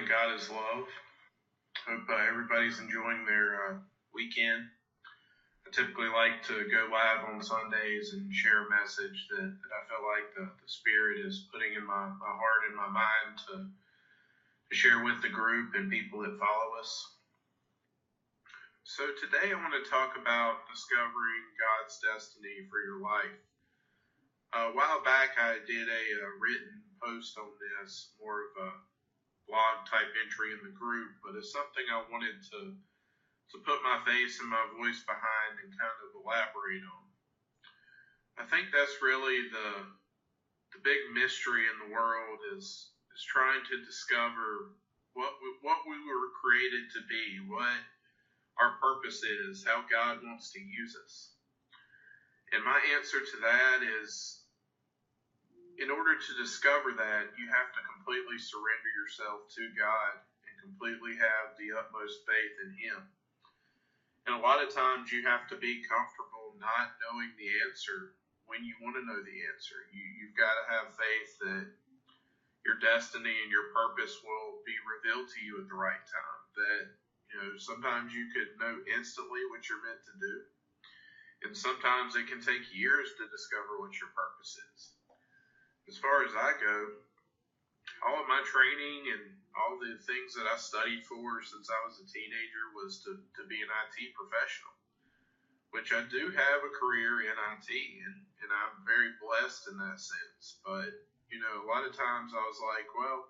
and God is love. Hope everybody's enjoying their weekend. I typically like to go live on Sundays and share a message that I feel like the Spirit is putting in my heart and my mind to share with the group and people that follow us. So today I want to talk about discovering God's destiny for your life. A while back I did a written post on this, more of a blog type entry in the group, but it's something I wanted to put my face and my voice behind and kind of elaborate on. I think that's really the big mystery in the world is trying to discover what we were created to be, what our purpose is, how God wants to use us. And my answer to that is, in order to discover that, you have to completely surrender yourself to God and completely have the utmost faith in Him. And a lot of times you have to be comfortable not knowing the answer when you want to know the answer. You've got to have faith that your destiny and your purpose will be revealed to you at the right time. That, sometimes you could know instantly what you're meant to do. And sometimes it can take years to discover what your purpose is. As far as I go, all of my training and all the things that I studied for since I was a teenager was to be an IT professional, which I do have a career in IT, and I'm very blessed in that sense. But, a lot of times I was like, well,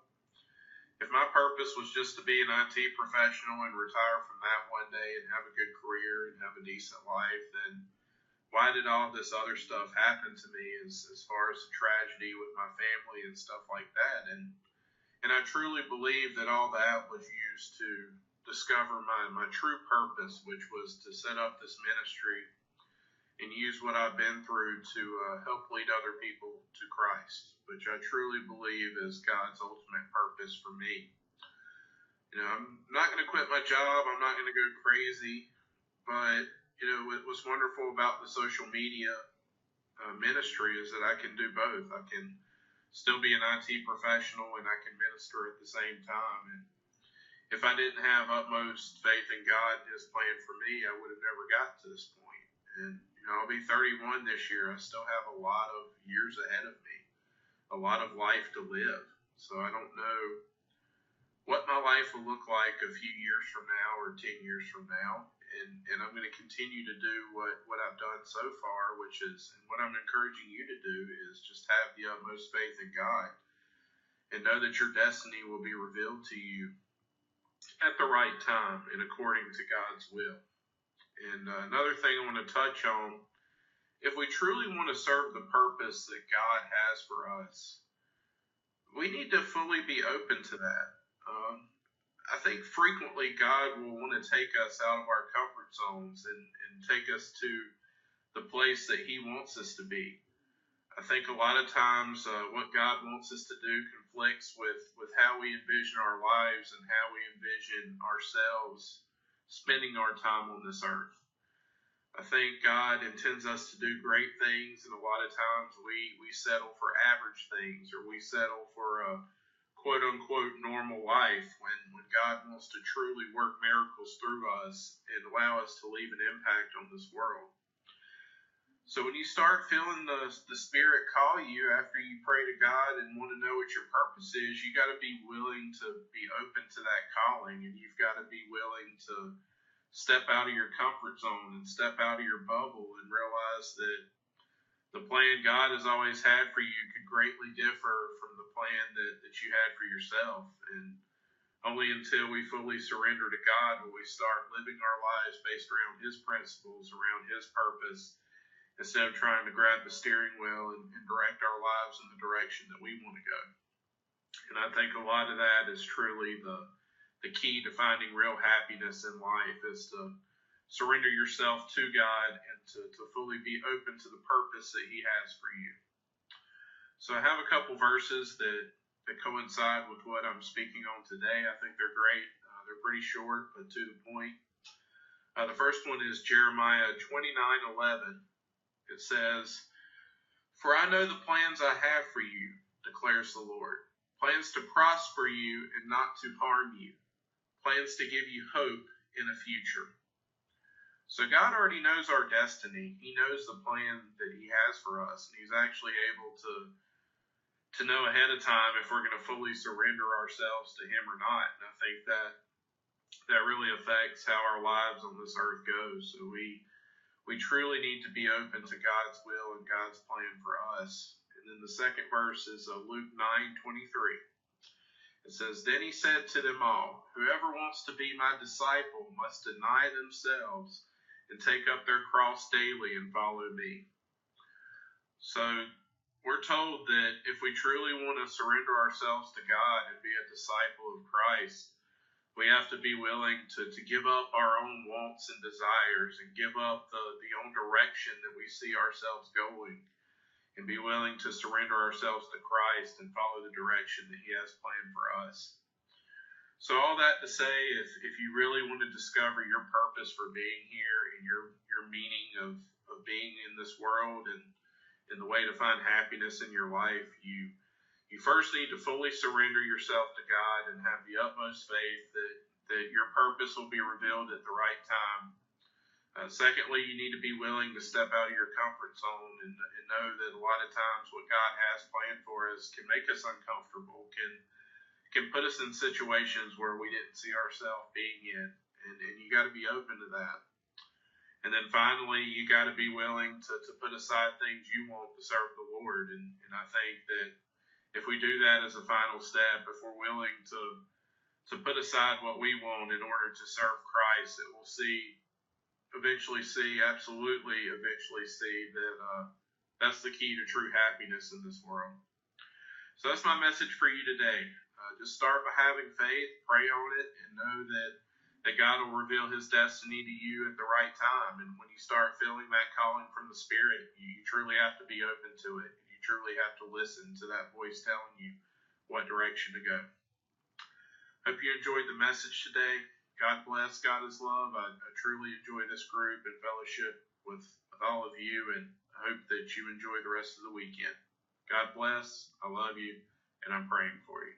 if my purpose was just to be an IT professional and retire from that one day and have a good career and have a decent life, then why did all this other stuff happen to me as far as the tragedy with my family and stuff like that? And I truly believe that all that was used to discover my true purpose, which was to set up this ministry and use what I've been through to help lead other people to Christ, which I truly believe is God's ultimate purpose for me. I'm not going to quit my job. I'm not going to go crazy, but what's wonderful about the social media ministry is that I can do both. I can still be an IT professional and I can minister at the same time. And if I didn't have utmost faith in God and His plan for me, I would have never got to this point. And I'll be 31 this year. I still have a lot of years ahead of me, a lot of life to live. So I don't know what my life will look like a few years from now or 10 years from now. And I'm going to continue to do what I've done so far, which is, and what I'm encouraging you to do is just have the utmost faith in God and know that your destiny will be revealed to you at the right time and according to God's will. And another thing I want to touch on, if we truly want to serve the purpose that God has for us, we need to fully be open to that. I think frequently God will want to take us out of our comfort zones and take us to the place that He wants us to be. I think a lot of times what God wants us to do conflicts with how we envision our lives and how we envision ourselves spending our time on this earth. I think God intends us to do great things, and a lot of times we settle for average things, or we settle for a quote-unquote normal life when God wants to truly work miracles through us and allow us to leave an impact on this world. So when you start feeling the Spirit call you after you pray to God and want to know what your purpose is, you got to be willing to be open to that calling, and you've got to be willing to step out of your comfort zone and step out of your bubble and realize that the plan God has always had for you could greatly differ from the plan that you had for yourself. And only until we fully surrender to God will we start living our lives based around His principles, around His purpose, instead of trying to grab the steering wheel and direct our lives in the direction that we want to go. And I think a lot of that is truly the key to finding real happiness in life, is to surrender yourself to God and to fully be open to the purpose that He has for you. So I have a couple verses that coincide with what I'm speaking on today. I think they're great. They're pretty short, but to the point. The first one is Jeremiah 29:11. It says, "For I know the plans I have for you, declares the Lord, plans to prosper you and not to harm you, plans to give you hope in a future. So God already knows our destiny. He knows the plan that He has for us, and He's actually able to know ahead of time if we're going to fully surrender ourselves to Him or not. And I think that really affects how our lives on this earth goes. So we truly need to be open to God's will and God's plan for us. And then the second verse is Luke 9:23. It says, "Then He said to them all, whoever wants to be my disciple must deny themselves and take up their cross daily and follow me." So we're told that if we truly want to surrender ourselves to God and be a disciple of Christ, we have to be willing to give up our own wants and desires and give up the own direction that we see ourselves going, and be willing to surrender ourselves to Christ and follow the direction that He has planned for us. So all that to say, if you really want to discover your purpose for being here and your meaning of being in this world and the way to find happiness in your life, you first need to fully surrender yourself to God and have the utmost faith that your purpose will be revealed at the right time. Secondly, you need to be willing to step out of your comfort zone and know that a lot of times what God has planned for us can make us uncomfortable, can put us in situations where we didn't see ourselves being in, and you got to be open to that. And then finally, you got to be willing to put aside things you want to serve the Lord, and I think that if we do that as a final step, if we're willing to put aside what we want in order to serve Christ, that we'll eventually see that that's the key to true happiness in this world. So that's my message for you today. Just start by having faith, pray on it, and know that God will reveal His destiny to you at the right time. And when you start feeling that calling from the Spirit, you truly have to be open to it. You truly have to listen to that voice telling you what direction to go. Hope you enjoyed the message today. God bless. God is love. I truly enjoy this group and fellowship with all of you, and I hope that you enjoy the rest of the weekend. God bless. I love you, and I'm praying for you.